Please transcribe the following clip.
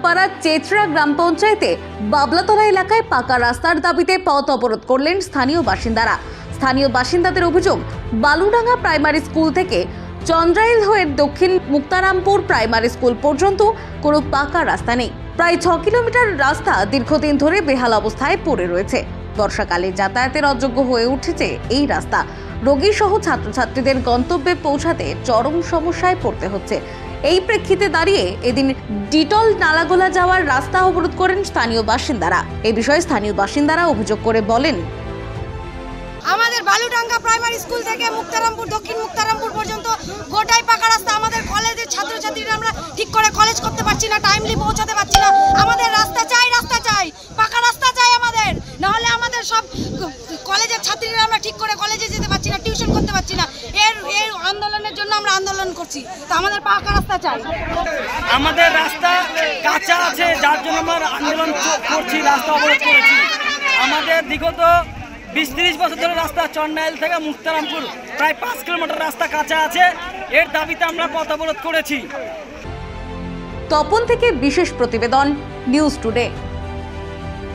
গোপাড়ার চেচরা গ্রাম পঞ্চায়েতে বাবলাতলা এলাকায় পাকা রাস্তার দাবিতে পথ অবরোধ করলেন স্থানীয় বাসিন্দারা। স্থানীয় বাসিন্দাদের অভিযোগ, বালুডাঙ্গা প্রাইমারি স্কুল থেকে চন্দ্রাইল হয়ে দক্ষিণ মুক্তারামপুর প্রাইমারি স্কুল পর্যন্ত কোনো পাকা রাস্তা নেই। প্রায় 6 কিলোমিটার রাস্তা দীর্ঘদিন ধরে বেহাল অবস্থায় পড়ে রয়েছে। বর্ষাকালে যাতায়াতের অযোগ্য হয়ে উঠেছে এই রাস্তা। রোগী সহ ছাত্রছাত্রীদের গন্তব্যে পৌঁছাতে চরম সমস্যায় পড়তে হচ্ছে। এই প্রেক্ষিতে দাঁড়িয়ে এদিন ডিটল নালাগোলা যাওয়ার রাস্তা অবরোধ করেন স্থানীয় বাসিন্দারা। এই বিষয়ে স্থানীয় বাসিন্দারা অভিযোগ করে বলেন, আমাদের বালুডাঙ্গা প্রাইমারি স্কুল থেকে মুক্তারামপুর দক্ষিণ মুক্তারামপুর পর্যন্ত গোটাই পাকা রাস্তা। আমাদের কলেজের ছাত্রছাত্রীরা আমরা ঠিক করে কলেজ করতে পারছি না, টাইমলি পৌঁছাতে পারছি না। আমাদের রাস্তা চাই, পাকা রাস্তা চাই আমাদের, নাহলে আমাদের সব কলেজের ছাত্রীরা আমরা ঠিক করে কলেজে যেতে পারছি না, টিউশন করতে পারছি না। এর আন্দোলনের জন্য আমরা আন্দোলন করছি, তো আমাদের পাকা রাস্তা চাই। আমাদের রাস্তা কাঁচা আছে, যার জন্য আমরা আন্দোলন করছি, রাস্তা অবরোধ করেছি। আমাদের বিগত 20-30 বছর ধরে রাস্তা চন্দ্রাইল থেকে মুক্তারামপুর প্রায় 5 কিলোমিটার রাস্তা কাঁচা আছে। এর দাবিতে আমরা পথ অবরোধ করেছি। তপন থেকে বিশেষ প্রতিবেদন, নিউজ টুডে।